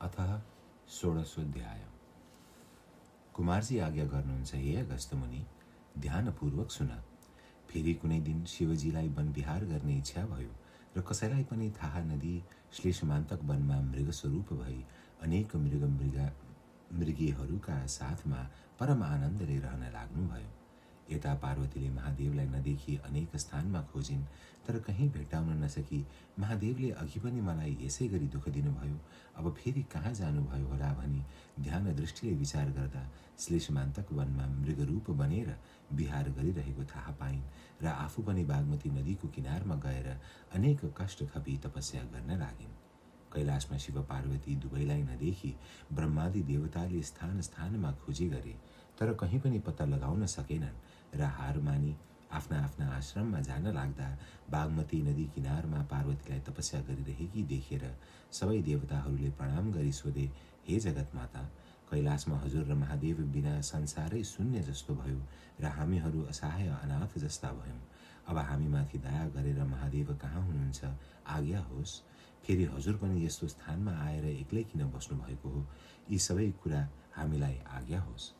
अथः षोडशोऽध्याय। कुमारजी आज्ञा गर्नुहुन्छ, हे अगस्त्य मुनि, ध्यानपूर्वक सुन। फेरि कुनै दिन शिवजीलाई वनविहार गर्ने इच्छा भयो र कसैलाई पनि थाहा नदिई श्लेषमान्तक वनमा मृगस्वरूप भई अनेक मृगीहरूका साथमा परम आनन्दले रहन लाग्नुभयो। यता पार्वतीले महादेवलाई नदेखी अनेक स्थानमा खोजिन्, तर कहीँ भेट्टाउन नसकी महादेवले अघि पनि मलाई यसै गरी दुःख दिनुभयो, अब फेरि कहाँ जानुभयो होला भनी ध्यान दृष्टिले विचार गर्दा श्लेषमान्तक वनमा मृगरूप बनेर विहार गरिरहेको थाहा पाइन् र आफू पनि बागमती नदीको किनारमा गएर अनेक कष्ट खपी तपस्या गर्न लागिन्। कैलाशमा शिव पार्वती दुवैलाई नदेखी ब्रह्मादि देवताले स्थान स्थानमा खोजी गरे, तर कहीँ पनि पत्ता लगाउन सकेनन् र हार मानी आफ्ना आफ्ना आश्रममा जान लाग्दा बागमती नदी किनारमा पार्वतीलाई तपस्या गरिरहेकी देखेर सबै देवताहरूले प्रणाम गरी सोधे, हे जगतमाता, कैलाशमा हजुर र महादेव बिना संसारै शून्य जस्तो भयो र हामीहरू असहाय अनाथ जस्ता भयौँ। अब हामीमाथि दया गरेर महादेव कहाँ हुनुहुन्छ, आज्ञा होस्। फेरि हजुर पनि यस्तो स्थानमा आएर एक्लै किन बस्नुभएको हो, यी सबै कुरा हामीलाई आज्ञा होस्।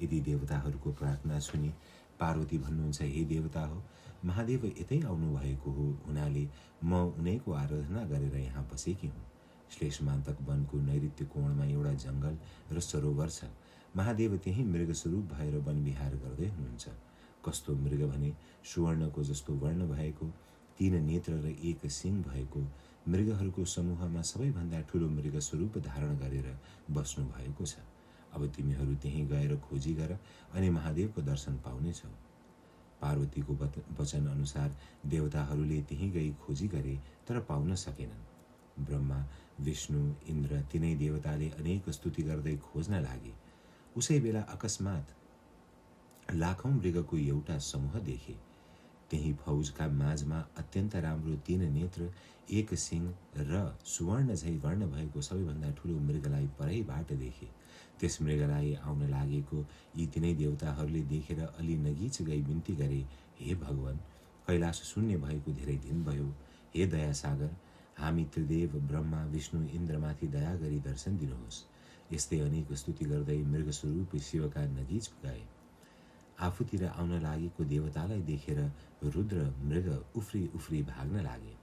यदि देवताहरूको प्रार्थना सुनि पार्वती भन्नुहुन्छ, हे देवता हो, महादेव यतै आउनुभएको हुनाले म उनैको आराधना गरेर यहाँ बसेकी हुँ। श्लेषमान्तक वनको नैऋत्य कोणमा एउटा जङ्गल र सरोवर छ। महादेव त्यही मृगस्वरूप भएर वनविहार गर्दै हुनुहुन्छ। कस्तो मृग भने सुवर्णको जस्तो वर्ण भएको, 3 नेत्र र 1 सिङ भएको मृगहरूको समूहमा सबैभन्दा ठुलो मृगस्वरूप धारण गरेर बस्नु भएको छ। अब तिमीहरू त्यहीँ गएर खोजी गर अनि महादेवको दर्शन पाउनेछौ। पार्वतीको वचन अनुसार देवताहरूले त्यहीँ गई खोजी गरे, तर पाउन सकेनन्। ब्रह्मा, विष्णु, इन्द्र तीनै देवताले अनेक स्तुति गर्दै खोज्न लागे। उसै बेला अकस्मात लाखौं मृगको एउटा समूह देखे। त्यही फौजका माझमा अत्यन्त राम्रो 3 नेत्र, 1 सिङ र सुवर्ण झै वर्ण भएको सबैभन्दा ठुलो मृगलाई परैबाट देखे। त्यस मृगलाई आउन लागेको यी तीनै देवताहरूले देखेर अलि नगिच गई बिन्ती गरे, हे भगवान, कैलाश शून्य भएको धेरै दिन भयो। हे दयासागर, हामी त्रिदेव ब्रह्मा, विष्णु, इन्द्रमाथि दया गरी दर्शन दिनुहोस्। यस्तै अनेक स्तुति गर्दै मृगस्वरूप शिवका नजिक गए। आफूतिर आउन लागेको देवतालाई देखेर रुद्र मृग उफ्री उफ्री भाग्न लागे।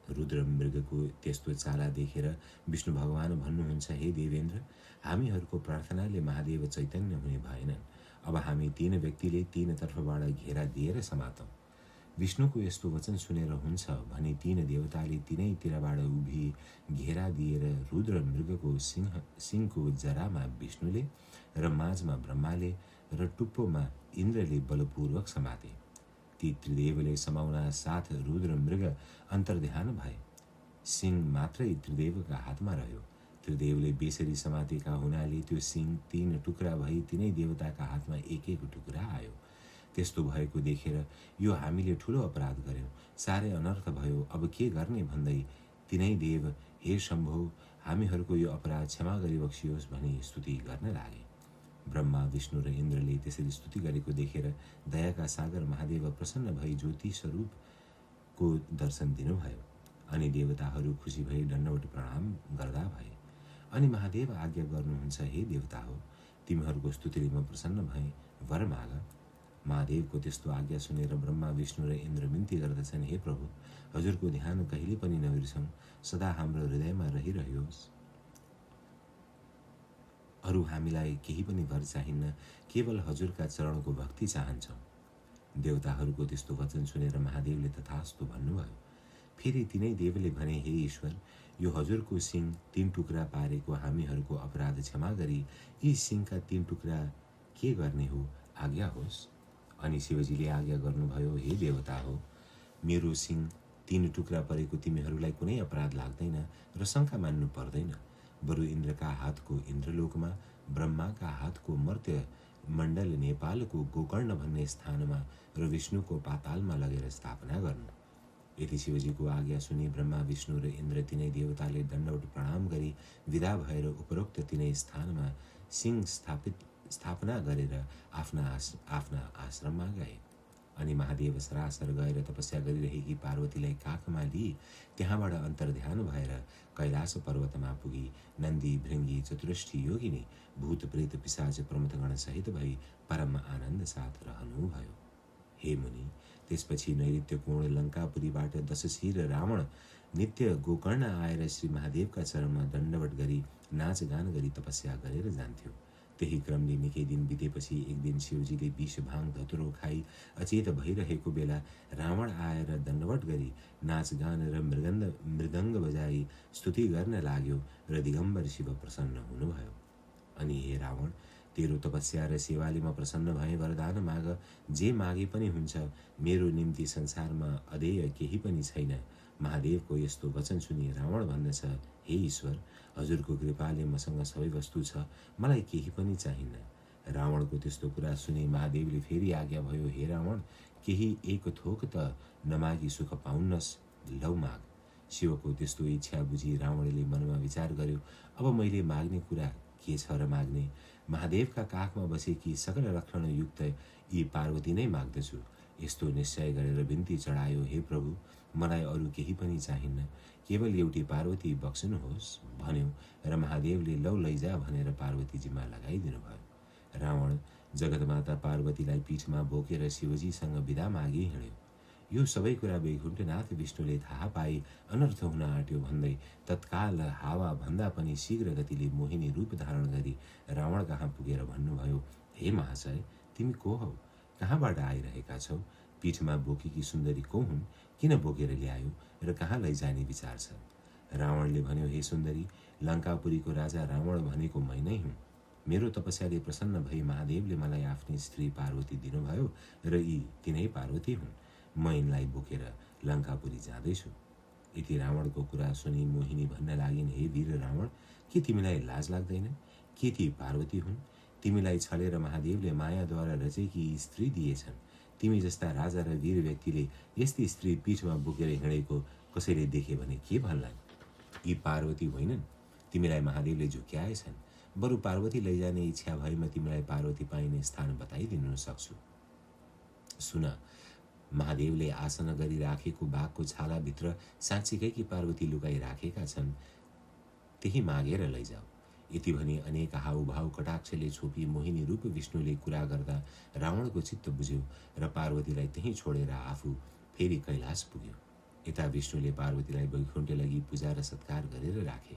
रुद्र मृगको त्यस्तो चाला देखेर विष्णु भगवान भन्नुहुन्छ, हे देवेन्द्र, हामीहरूको प्रार्थनाले महादेव चैतन्य हुने भएनन्। अब हामी 3 व्यक्तिले 3 तर्फबाट घेरा दिएर समातौँ। विष्णुको यस्तो वचन सुनेर हुन्छ भनी 3 देवताले तीनैतिरबाट उभि घेरा दिएर रुद्र मृगको सिङको जरामा विष्णुले र माझमा ब्रह्माले र टुप्पोमा इन्द्रले बलपूर्वक समाते। ती त्रिदेवले समाउना साथ रुद्र मृग अन्तर्ध्यान भए। सिङ मात्रै त्रिदेवका हातमा रह्यो। त्रिदेवले बेसरी समातेका हुनाले त्यो सिङ 3 टुक्रा भई तीनै देवताका हातमा 1-1 टुक्रा आयो। त्यस्तो भएको देखेर यो हामीले ठुलो अपराध गर्यौं, साह्रै अनर्थ भयो, अब के गर्ने भन्दै तीनै देव, हे शम्भो, हामीहरूको यो अपराध क्षमा गरी बक्सियोस् भनी स्तुति गर्न लागे। ब्रह्मा, विष्णु र इन्द्रले त्यसरी स्तुति गरेको देखेर दयाका सागर महादेव प्रसन्न भई ज्योति स्वरूपको दर्शन दिनुभयो। अनि देवताहरू खुसी भई दण्डवत प्रणाम गर्दा भए। अनि महादेव आज्ञा गर्नुहुन्छ, हे देवता हो, तिमीहरूको स्तुतिले म प्रसन्न भएँ, वर माग। महादेवको त्यस्तो आज्ञा सुनेर ब्रह्मा, विष्णु र इन्द्र बिन्ती गर्दछन्, हे प्रभु, हजुरको ध्यान कहिले पनि नबिर्सौँ, सदा हाम्रो हृदयमा रहिरह्योस्। अरू हामीलाई केही पनि वर चाहिन्न, केवल हजुरका चरणको भक्ति चाहन्छौँ। देवताहरूको त्यस्तो वचन सुनेर महादेवले तथास्तु भन्नुभयो। फेरि तीनै देवले भने, हे ईश्वर, यो हजुरको सिङ 3 टुक्रा पारेको हामीहरूको अपराध क्षमा गरी यी सिङका 3 टुक्रा के गर्ने हो, आज्ञा होस्। अनि शिवजीले आज्ञा गर्नुभयो, हे देवता हो, मेरो सिङ 3 टुक्रा परेको तिमीहरूलाई कुनै अपराध लाग्दैन र शङ्का मान्नु पर्दैन। बरु इन्द्रका हातको इन्द्रलोकमा, ब्रह्माका हातको मर्त्य मण्डल नेपालको गोकर्ण भन्ने स्थानमा र विष्णुको पातालमा लगेर स्थापना गर्नु। यदि शिवजीको आज्ञा सुनि ब्रह्मा, विष्णु र इन्द्र तीनै देवताले दण्डवत प्रणाम गरी विदा भएर उपरोक्त तीनै स्थानमा सिङ स्थापना गरेर आफ्ना आश्रममा गए। अनि महादेव सरासर गएर तपस्या गरिरहेकी पार्वतीलाई काखमा लिई त्यहाँबाट अन्तर्ध्यान भएर कैलाश पर्वतमा पुगी नन्दी भृङ्गी चतुष्ठी योगिनी भूत प्रेत पिशाच प्रमथगण सहित भई परम आनन्द साथ रहनुभयो। हे मुनि, त्यसपछि नैऋत्यकोण लङ्कापुरीबाट दशशिर रावण नित्य गोकर्ण आएर श्री महादेवका चरणमा दण्डवट गरी नाचगान गरी तपस्या गरेर जान्थ्यो। त्यही क्रमले निकै दिन बितेपछि एक दिन शिवजीले विष भाङ धतुरो खाई अचेत भइरहेको बेला रावण आएर दण्डवट गरी नाचगान र मृदङ्ग बजाई स्तुति गर्न लाग्यो र दिगम्बर शिव प्रसन्न हुनुभयो। अनि हे रावण, तेरो तपस्या र सेवाले म प्रसन्न भए, वरदान माग, जे मागे पनि हुन्छ। मेरो निम्ति संसारमा अदेय केही पनि छैन। महादेवको यस्तो वचन सुनि रावण भन्दछ, हे ईश्वर, हजुरको कृपाले मसँग सबै वस्तु छ, मलाई केही पनि चाहिन्न। रावणको त्यस्तो कुरा सुनि महादेवले फेरि आज्ञा भयो, हे रावण, केही एक थोक त नमागी सुख पाउन्नस्, लौ माग। शिवको त्यस्तो इच्छा बुझी रावणले मनमा विचार गर्यो, अब मैले माग्ने कुरा के छ र माग्ने। महादेवका काखमा बसेकी सकल लक्षणयुक्त यी पार्वती नै माग्दछु। यस्तो निश्चय गरेर बिन्ती चढायो, हे प्रभु, मलाई अरू केही पनि चाहिन्न, केवल एउटी पार्वती बक्सनुहोस् भन्यो र महादेवले लौ लैजा भनेर पार्वती जिम्मा लगाइदिनु भयो। रावण जगतमाता पार्वतीलाई पीठमा बोकेर शिवजीसँग बिदा मागी हिँड्यो। यो सबै कुरा वैकुण्ठनाथ विष्णुले थाहा पाई अनर्थ हुन आँट्यो भन्दै तत्काल हावा भन्दा पनि शीघ्र गतिले मोहिनी रूप धारण गरी रावण कहाँ पुगेर भन्नुभयो, हे महाशय, तिमी को हौ? कहाँबाट आइरहेका छौ? पीठमा बोकेकी सुन्दरी को हुन्? किन बोकेर ल्यायो र कहाँ लैजाने विचार छ? रावणले भन्यो, हे सुन्दरी, लङ्कापुरीको राजा रावण भनेको मै नै हुँ। मेरो तपस्याले प्रसन्न भई महादेवले मलाई आफ्नी स्त्री पार्वती दिनुभयो र यी तिनै पार्वती हुन्। म यिनलाई बोकेर लङ्कापुरी जाँदैछु। यति रावणको कुरा सुनि मोहिनी भन्न लागिन्, हे वीर रावण, के तिमीलाई लाज लाग्दैन? के ती पार्वती हुन्? तिमीलाई छलेर महादेवले मायाद्वारा रचेकी स्त्री दिएछन्। तिमी जस्ता राजा र वीर व्यक्तिले यस्ती स्त्री पीठमा बोकेर हिँडेको कसैले देखे भने के भन्लान्? यी पार्वती होइनन्, तिमीलाई महादेवले झुक्क्याएछन्। बरु पार्वती लैजाने इच्छा भएमा तिमीलाई पार्वती पाइने स्थान बताइदिन सक्छु। सुन, महादेवले आसन गरी राखेको बाघको छालाभित्र साँच्चीकै पार्वती लुकाई राखेका छन्, त्यही मागेर लैजाऊ। यति भनी अनेक हाउभाउ कटाक्षले छोपी मोहिनी रूप विष्णुले कुरा गर्दा रावणको चित्त बुझ्यो र पार्वतीलाई त्यहीँ छोडेर आफू फेरि कैलाश पुग्यो। यता विष्णुले पार्वतीलाई वैकुण्ठ लगी पूजा र सत्कार गरेर राखे।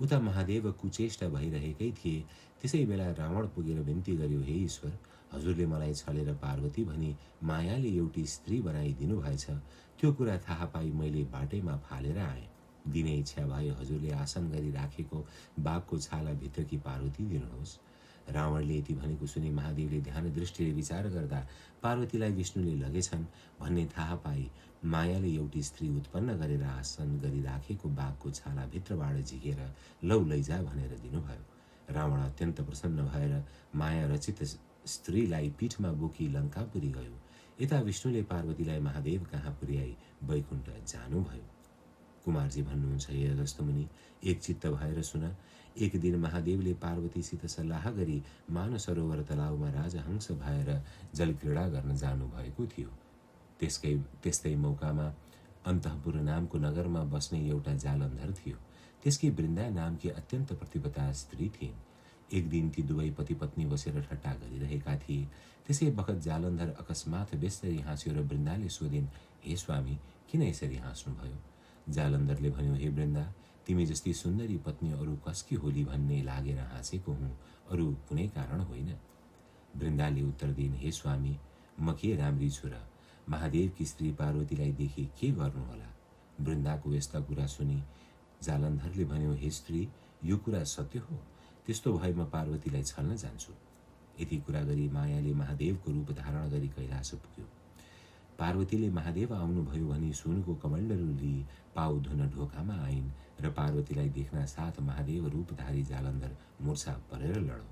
उता महादेव कुचेष्टा भइरहेकै थिए। त्यसै बेला रावण पुगेर बिन्ती गर्यो, हे ईश्वर, हजुरले मलाई छलेर पार्वती भनी मायाले एउटी स्त्री बनाइदिनु भएछ। त्यो कुरा थाहा पाई मैले बाटैमा फालेर आएँ। दिने इच्छा भए हजुरले आसन गरी राखेको बाघको छाला भित्रकी पार्वती दिनुहोस्। रावणले यति भनेको सुनि महादेवले ध्यान दृष्टिले विचार गर्दा पार्वतीलाई विष्णुले लगेछन् भन्ने थाहा पाई मायाले एउटी स्त्री उत्पन्न गरेर आसन गरी राखेको बाघको छाला भित्रबाट झिकेर लौ लैजा भनेर दिनुभयो। रावण अत्यन्त प्रसन्न भएर माया रचित स्त्रीलाई पीठमा बोकी लङ्कापुरी गयो। यता विष्णुले पार्वतीलाई महादेव कहाँ पुर्याई वैकुण्ठ जानुभयो। कुमारजी भन्नुहुन्छ, हे अगस्त्य मुनि, एक चित्त भएर सुन। एक दिन महादेवले पार्वतीसित सल्लाह गरी मानसरोवर तलाउमा राजहंस भएर जलक्रीडा गर्न जानुभएको थियो। त्यस्तै मौकामा अन्तःपुर नामको नगरमा बस्ने एउटा जालन्धर थियो। त्यसकी वृन्दा नामकी अत्यन्त प्रतिभा स्त्री थिइन्। एक दिन ती दुवै पति पत्नी बसेर ठट्टा गरिरहेका थिए। त्यसै बखत जालन्धर अकस्मात बेसरी हाँस्यो र वृन्दाले सोधिन्, हे स्वामी, किन यसरी हाँस्नुभयो? जालन्धरले भन्यो, हे वृन्दा, तिमी जस्ती सुन्दरी पत्नी अरू कसकी होली भन्ने लागेर हाँसेको हुँ, अरू कुनै कारण होइन। वृन्दाले उत्तर दिइन्, हे स्वामी, म के राम्री छु र? महादेवकी स्त्री पार्वतीलाई देखि के गर्नुहोला? वृन्दाको यस्ता कुरा सुनि जालन्धरले भन्यो, हे स्त्री, यो कुरा सत्य हो। त्यस्तो भए म पार्वतीलाई छल्न जान्छु। यति कुरा गरी मायाले महादेवको रूप धारण गरी कैलाश पुग्यो। पार्वतीले महादेव आउनुभयो भनी सुनको कमण्डलु लिई पाउ धुन ढोकामा आइन् र पार्वतीलाई देख्न साथ महादेव रूपधारी जालन्धर मूर्छा परेर लडो।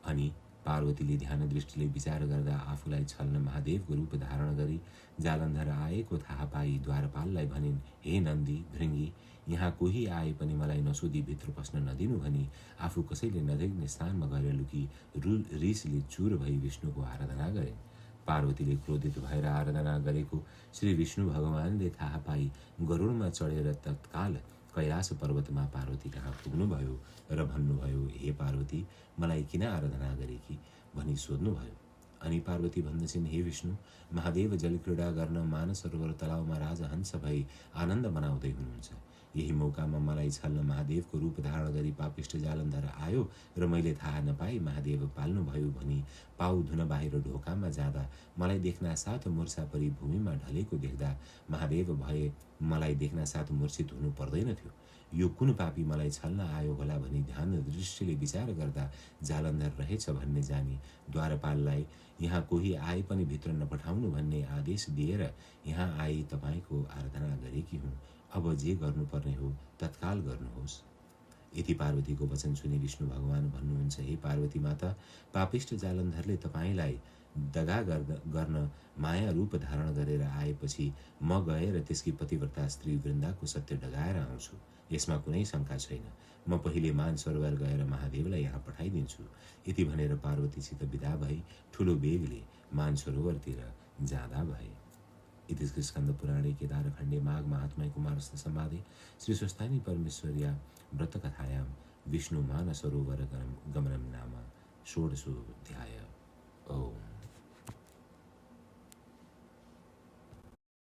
अनि पार्वतीले ध्यान दृष्टिले विचार गर्दा आफूलाई छल्न महादेवको रूप धारण गरी जालन्धर आएको थाहा पाई द्वारपाललाई भनिन्, हे नन्दी भृङ्गी, यहाँ कोही आए पनि मलाई नसोधी भित्र पस्न नदिनु भनी आफू कसैले नदेख्ने स्थानमा गएर लुकी रिसले चुर भई विष्णुको आराधना गरिन्। पार्वतीले क्रोधित भएर आराधना गरेको श्री विष्णु भगवानले थाहा पाई गरुडमा चढेर तत्काल कैलाश पर्वतमा पार्वती कहाँ पुग्नुभयो र भन्नुभयो, हे पार्वती, मलाई किन आराधना गरेकी भनी सोध्नुभयो। अनि पार्वती भन्दछिन्, हे विष्णु, महादेव जलक्रीडा गर्न मानसरोवर तलाउमा राजहंस भई आनन्द मनाउँदै हुनुहुन्छ। यही मौकामा मलाई छल्न महादेवको रूप धारण गरी पापिष्ट जालन्धर आयो र मैले थाहा नपाई महादेव पाल्नुभयो भनी पाउ धुन बाहिर ढोकामा जाँदा मलाई देख्नासाथ मूर्छा परी भूमिमा ढलेको देख्दा महादेव भए मलाई देख्नासाथ मूर्छित हुनु पर्दैन थियो। यो कुन पापी मलाई छल्न आयो होला भनी ध्यान दृष्टिले विचार गर्दा जालन्धर रहेछ भन्ने जानी द्वारपाललाई यहाँ कोही आए पनि भित्र नपठाउनु भन्ने आदेश दिएर यहाँ आई तपाईँको आराधना गरेकी हुँ। अब जे गर्नुपर्ने हो तत्काल गर्नुहोस्। यति पार्वतीको वचन सुनि विष्णु भगवान भन्नुहुन्छ, हे पार्वती माता, पापिष्ट जालन्धरले तपाईँलाई दगा गर्न माया रूप धारण गरेर आएपछि म गएर त्यसकी पतिव्रता स्त्री वृन्दाको सत्य डगाएर आउँछु। यसमा कुनै शङ्का छैन। म पहिले मानसरोवर गएर महादेवलाई यहाँ पठाइदिन्छु। यति भनेर पार्वतीसित विदा भई ठुलो वेगले मानसरोवरतिर जाँदा भए। इति स्कन्द पुराणे केदारखण्डे माघ महात्म्ये कुमारस्थ संवादे श्री स्वस्थानी परमेश्वर्या व्रतकथायां विष्णु मानसरोवर गमनं नाम षोडशोऽध्यायः।